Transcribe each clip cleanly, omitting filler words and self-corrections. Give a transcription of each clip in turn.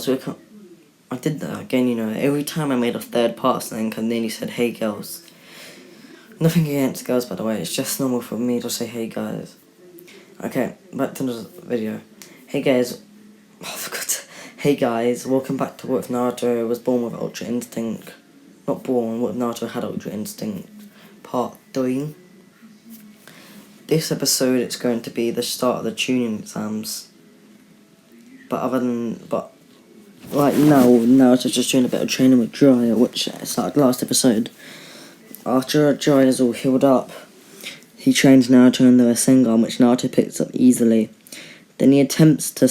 so I did that again, every time I made a third person, and then he said, hey girls. Nothing against girls, by the way, it's just normal for me to say hey guys. Okay, back to the video. Hey guys, hey guys, welcome back to What If Naruto Was Born with Ultra Instinct. Not born, What If Naruto Had Ultra Instinct, part 3. This episode, it's going to be the start of the tuning exams. But right now, Naruto's just doing a bit of training with Jiraiya, which started last episode. After Jiraiya's all healed up, he trains Naruto in the Rasengan, which Naruto picks up easily. Then he attempts to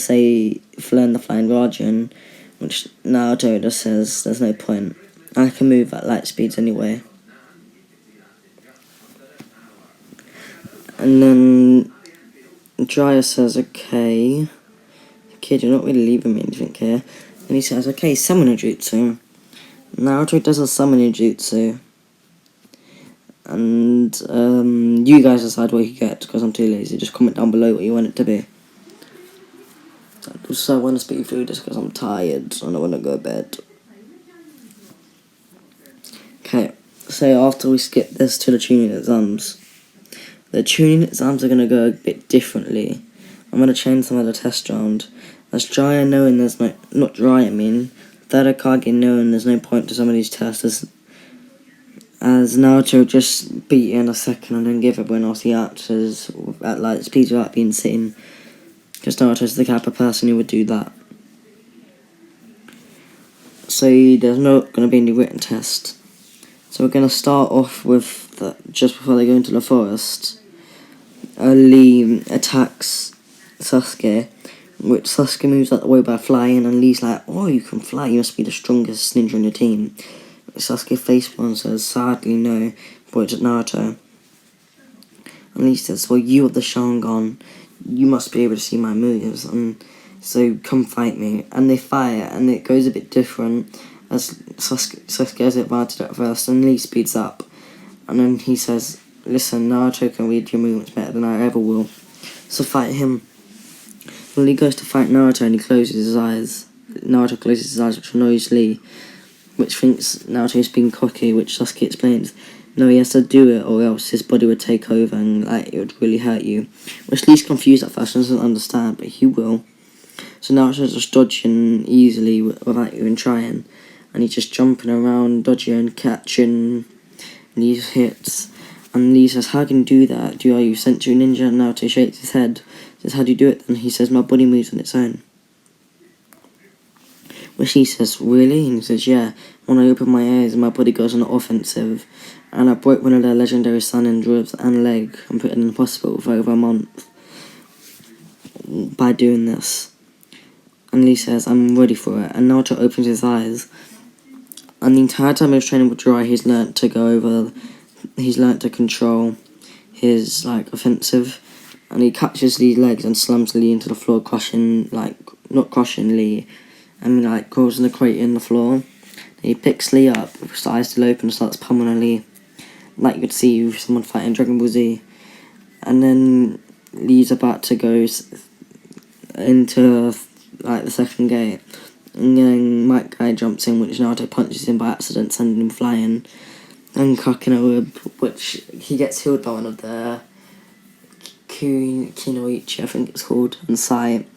learn the Flying Guardian, which Naruto just says there's no point. I can move at light speeds anyway. And then Jiraiya says, okay, kid, you're not really leaving me anything here. And he says, okay, summon jutsu. Naruto does a summoning jutsu. And you guys decide what you get, because I'm too lazy. Just comment down below what you want it to be. So I want to speak through this because I'm tired and I want to go to bed. Okay, so after we skip this to the tuning exams. The tuning exams are going to go a bit differently. I'm going to change some of the test round. As Jiraiya knowing there's no... Not Jiraiya, I mean. Third Hokage knowing there's no point to some of these tests. As Naruto just beat in a second and then give everyone else the answers at light speed without being seen. Because Naruto's the type of person who would do that. So there's not going to be any written test. So we're going to start off with just before they go into the forest. Lee attacks Sasuke, which Sasuke moves out the way by flying, and Lee's like, oh, you can fly, you must be the strongest ninja on your team. Sasuke facepalms says, sadly no, points at Naruto. And Lee says, well, you are the Sharingan, you must be able to see my moves, and so come fight me. And they fight, and it goes a bit different, as Sasuke has advantage at first, and Lee speeds up. And then he says, listen, Naruto can read your movements better than I ever will, so fight him. When Lee goes to fight Naruto and he closes his eyes, Naruto closes his eyes, which annoys Lee, which thinks Naruto is being cocky, which Sasuke explains, no, he has to do it or else his body would take over and it would really hurt you. Which Lee's confused at first and doesn't understand, but he will. So Naruto's just dodging easily without even trying, and he's just jumping around, dodging and catching these hits. And Lee says, how can you do that? Are you Senju Ninja? And Naruto shakes his head. Says, how do you do it? And he says, my body moves on its own. Which he says, really? And he says, yeah. When I open my eyes, my body goes on the offensive. And I broke one of their legendary Sannin ribs and leg and put it in the hospital for over a month by doing this. And Lee says, I'm ready for it. And Naruto opens his eyes. And the entire time he was training with Jiraiya, he's learnt to control his, offensive. And he catches Lee's legs and slams Lee into the floor, not crushing Lee, causing a crate in the floor. Then he picks Lee up, with his eyes still open, and starts pummeling Lee, like you would see with someone fighting Dragon Ball Z. And then Lee's about to go into, the second gate. And then Might Guy jumps in, which Naruto punches him by accident, sending him flying. And cracking a whip, which he gets healed by one of the Kunoichi, I think it's called, on sight.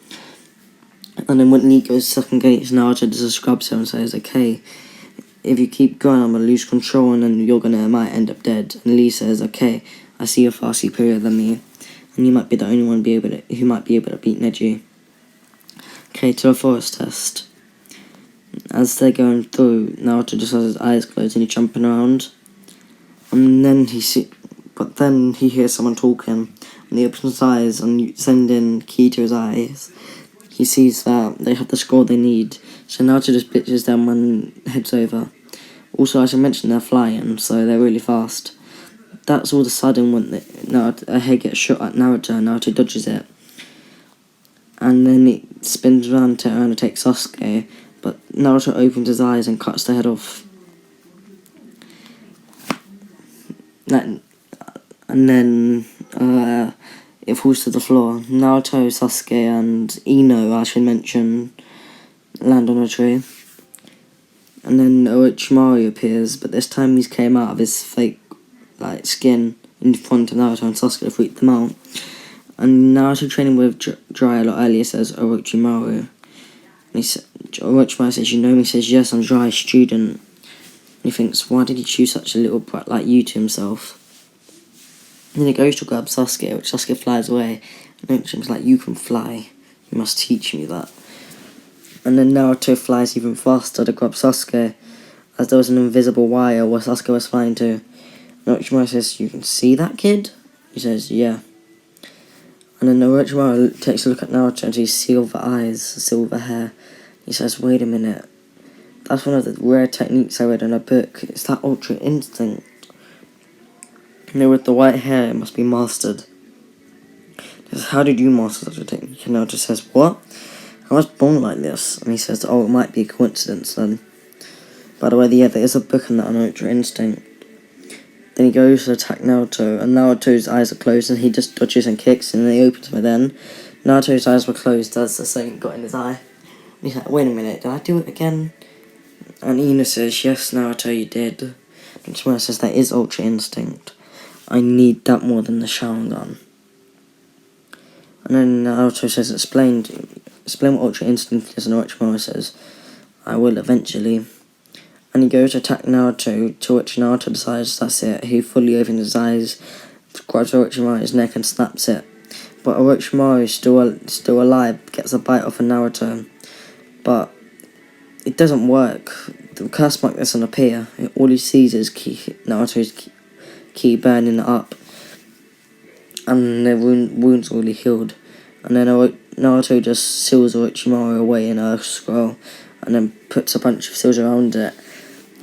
And then when Lee goes second gate, Naruto does a scrub cell and says, okay, if you keep going, I'm going to lose control and then might end up dead. And Lee says, okay, I see you're far superior than me, and you might be the only one who might be able to beat Neji. Okay, to a forest test. As they're going through, Naruto just has his eyes closed and he's jumping around. And then he hears someone talking, and he opens his eyes and sending ki to his eyes. He sees that they have the score they need, so Naruto just pitches them and heads over. Also, as I mentioned, they're flying, so they're really fast. That's all of a sudden when a head gets shot at Naruto, and Naruto dodges it. And then it spins around to take Sasuke, but Naruto opens his eyes and cuts the head off. And then it falls to the floor. Naruto, Sasuke, and Ino, I should mention, land on a tree. And then Orochimaru appears, but this time he's came out of his fake skin in front of Naruto and Sasuke to freak them out. And Naruto training with Jiraiya a lot earlier says Orochimaru. And Orochimaru says, "You know me?" He says, "Yes, I'm Jiraiya's student." And he thinks, why did he choose such a little brat like you to himself? And then he goes to grab Sasuke, which Sasuke flies away. And Orochimaru's like, "You can fly. You must teach me that." And then Naruto flies even faster to grab Sasuke, as there was an invisible wire where Sasuke was flying to. And Orochimaru says, "You can see that, kid?" He says, "Yeah." And then Orochimaru takes a look at Naruto and sees silver eyes, silver hair. He says, "Wait a minute. That's one of the rare techniques I read in a book. It's that Ultra Instinct. You know, with the white hair, it must be mastered." He says, "How did you master such a technique?" And Naruto says, "What? I was born like this." And he says, "Oh, it might be a coincidence then." By the way, yeah, there is a book on that on Ultra Instinct. Then he goes to attack Naruto, and Naruto's eyes are closed, and he just dodges and kicks, and then he opens them again. Naruto's eyes were closed as the something got in his eye. And he's like, "Wait a minute, did I do it again?" And Ina says, "Yes, Naruto, you did." And Shimura says, "That is Ultra Instinct. I need that more than the Sharingan." And then Naruto says, explain what Ultra Instinct is, and Orochimaru says, "I will eventually." And he goes to attack Naruto, to which Naruto decides that's it. He fully opens his eyes, grabs Orochimaru's neck and snaps it. But Orochimaru is still alive, gets a bite off of Naruto. But it doesn't work. The curse mark doesn't appear. All he sees is Naruto's ki burning up. And the wound's already healed. And then Naruto just seals Orochimaru away in a scroll, and then puts a bunch of seals around it.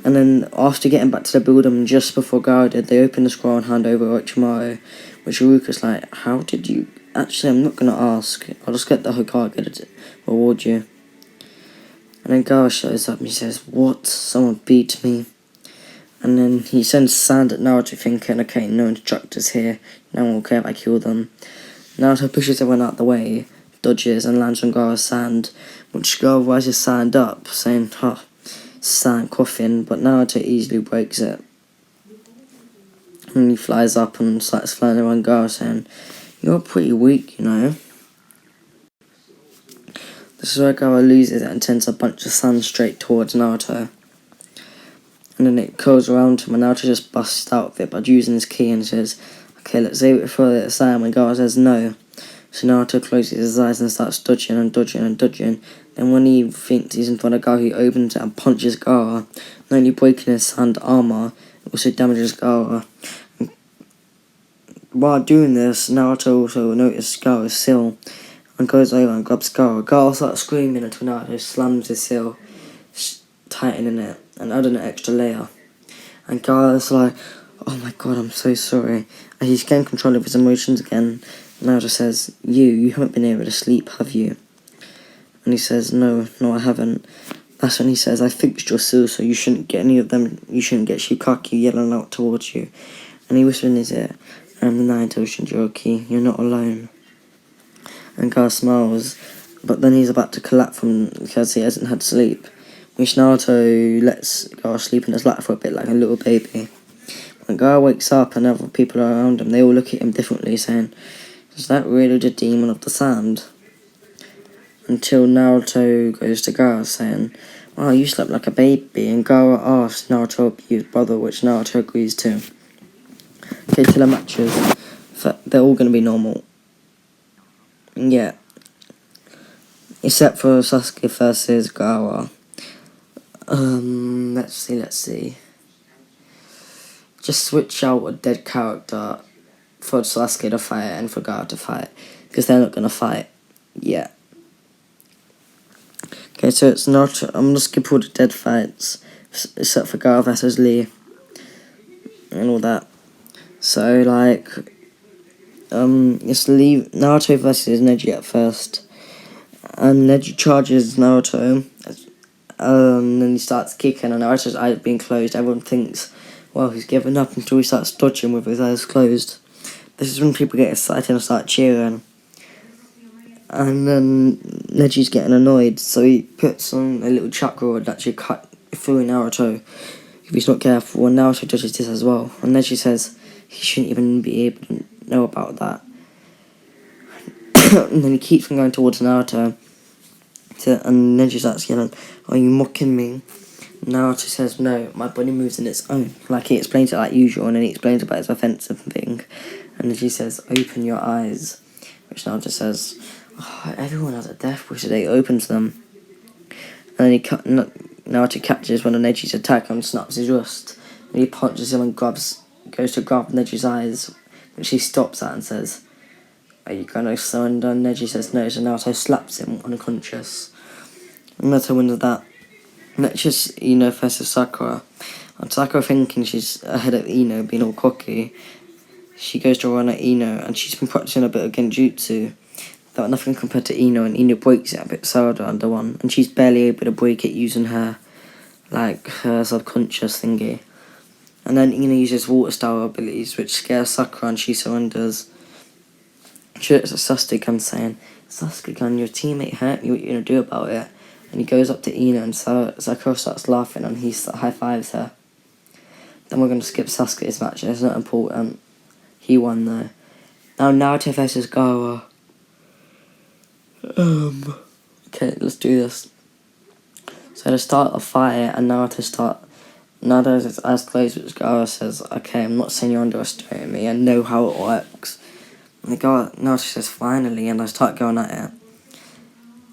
And then after getting back to the building just before Gaara did, they open the scroll and hand over Orochimaru, which Iruka's like, "How did you..." Actually, I'm not going to ask. I'll just get the Hokage to reward you. And then Gaara shows up and he says, "What? Someone beat me?" And then he sends sand at Naruto, thinking, okay, no instructors here. No one will care if I kill them. Naruto pushes everyone out the way, dodges, and lands on Gaara's sand, which Gaara rises sand up, saying, sand coffin, but Naruto easily breaks it. And he flies up and starts flying around Gaara, saying, "You're pretty weak, you know." This is where Gaara loses it and sends a bunch of sand straight towards Naruto. And then it curls around him, and Naruto just busts out of it by using his ki and says, "Okay, let's save it for the sand." When Gaara says no, so Naruto closes his eyes and starts dodging and dodging and dodging. Then when he thinks he's in front of Gaara, he opens it and punches Gaara, not only breaking his sand armor, it also damages Gaara. While doing this, Naruto also notices Gaara's seal and goes over and grabs Gaara. Gaara starts screaming until Naruto slams his seal, tightening it and adding an extra layer. And Gaara's like, "Oh my god, I'm so sorry." And he's getting control of his emotions again. Naruto says, You haven't been able to sleep, have you?" And he says, No, I haven't." That's when he says, "I fixed your seal, so you shouldn't get any of them. You shouldn't get Shikaki yelling out towards you." And he whispers in his ear, "I'm the Naruto Shinjuroki, you're not alone." And Gaara smiles, but then he's about to collapse because he hasn't had sleep, which Naruto lets Gaara sleep in his lap for a bit like a little baby. When Gaara wakes up and other people are around him, they all look at him differently, saying, "Is that really the demon of the sand?" Until Naruto goes to Gaara, saying, "Wow, you slept like a baby." And Gaara asks Naruto to be his brother, which Naruto agrees to. Okay, till the matches. They're all going to be normal. Yeah. Except for Sasuke versus Gaara. Let's see. Just switch out a dead character for Sasuke to fight and for Gaara to fight, because they're not going to fight yet. Okay, so it's not... I'm going to skip all the dead fights, except for Gaara versus Lee, and all that. So, it's Lee, Naruto versus Neji at first, and Neji charges Naruto, and then he starts kicking, and Naruto's eyes being closed. Everyone thinks, well, he's given up, until he starts dodging with his eyes closed. This is when people get excited and start cheering. And then Neji's getting annoyed, so he puts on a little chakra that actually cut through Naruto if he's not careful, and Naruto judges this as well. And Neji says he shouldn't even be able to know about that. And then he keeps on going towards Naruto, and Neji's asking, "Are you mocking me?" Naruto says, "No, my body moves in its own." Like, he explains it like usual, and then he explains about his offensive thing. And Neji says, "Open your eyes," which Naruto says, "Oh, everyone has a death wish, so they opens them." And then Naruto catches one of Neji's attack and snaps his wrist. And he punches him and goes to grab Neji's eyes, which he stops at and says, "Are you gonna surrender?" And Neji says no, so Naruto slaps him unconscious. And Naruto wins that. Next is Ino versus Sakura. And Sakura, thinking she's ahead of Ino, being all cocky, she goes to run at Ino, and she's been practicing a bit of genjutsu. But nothing compared to Ino, and Ino breaks it a bit harder under one, and she's barely able to break it using her subconscious thingy. And then Ino uses water style abilities, which scares Sakura, and she surrenders. She looks at Sasuke saying, "Sasuke, your teammate hurt me, what are you going to do about it?" And he goes up to Ino, and Sakura starts laughing, and he high-fives her. Then we're going to skip Sasuke's match, and it's not important. He won, though. Now Naruto versus Gaara. Okay, let's do this. So to start a fight, and Naruto's eyes closed, which Gaara says, "Okay, I'm not saying you're underestimating me, I know how it works." And Naruto says, "Finally," and I start going at it.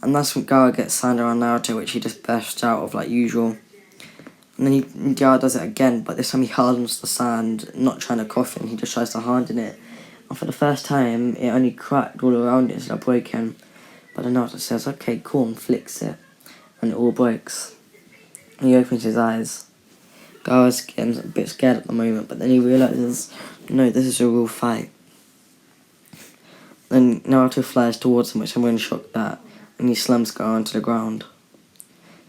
And that's when Gaara gets sand around Naruto, which he just bursts out of like usual. And then Gaara does it again, but this time he hardens the sand, not trying to coffin, he just tries to harden it. And for the first time, it only cracked all around it instead of breaking. But then Naruto says, "Okay, cool," and flicks it, and it all breaks. And he opens his eyes. Gaara's getting a bit scared at the moment, but then he realises, no, this is a real fight. Then Naruto flies towards him, which I'm really shocked at, and he slams Gaara onto the ground.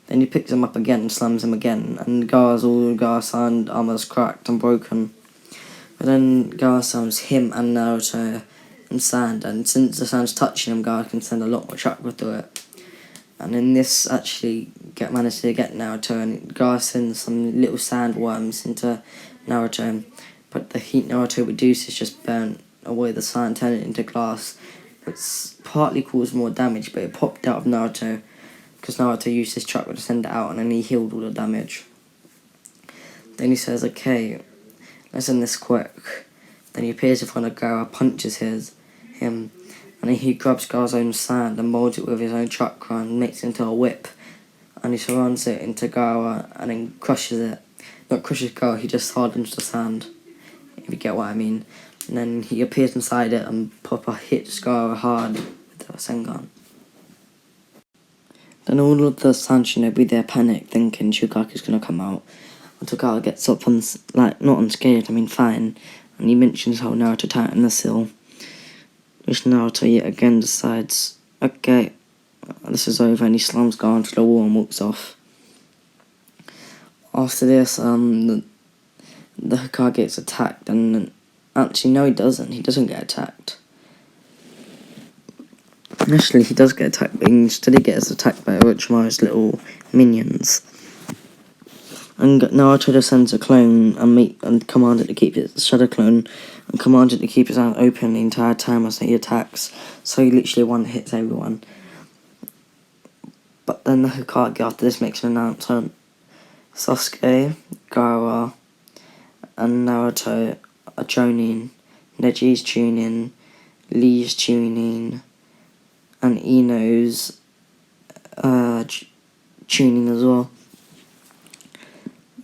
Then he picks him up again and slams him again, and Gaara's sand armor's cracked and broken. But then Gaara slams him and Naruto in sand, and since the sand's touching him, Gaara can send a lot more chakra through it. And then this actually managed to get Naruto, and Gaara sends some little sandworms into Naruto, but the heat Naruto reduces just burnt away the sand, turning it into glass, which partly caused more damage, but it popped out of Naruto, because Naruto used his chakra to send it out, and then he healed all the damage. Then he says, "Okay, let's end this quick." Then he appears in front of Gaara, punches him, and then he grabs Gaara's own sand and molds it with his own chakra and makes it into a whip. And he surrounds it into Gaara and then crushes it. Not crushes Gaara, he just hardens the sand, if you get what I mean. And then he appears inside it and proper hits Gaara hard with the Sengan. Then all of the Sanshinobi there panic, thinking Shukaku's gonna come out. Until Gaara gets up not unscared, fine. And he mentions how Naruto tightened the seal. Which Naruto yet again decides, okay, this is over, and he slams Gaara onto the wall and walks off. After this, the Hokage gets attacked, and actually no, he doesn't get attacked. Initially he does get attacked, but instead he gets attacked by Orochimaru's little minions. And Naruto just sends a clone and commanded to keep his shadow clone, and commanded to keep his eyes open the entire time as he attacks. So he literally one-hits everyone. But then the Hokage after this makes an announcement. Sasuke, Gaara, and Naruto are joining. Neji's tuning, Lee's tuning, and Ino's tuning as well.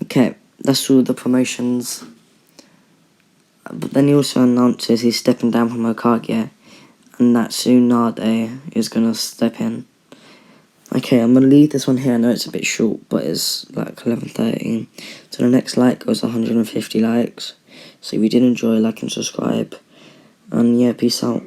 Okay, that's all the promotions. But then he also announces he's stepping down from Hokage, and that Tsunade is gonna step in. Okay, I'm gonna leave this one here. I know it's a bit short, but it's like 11:30. So the next like goes 150 likes. So if you did enjoy, like and subscribe. And yeah, peace out.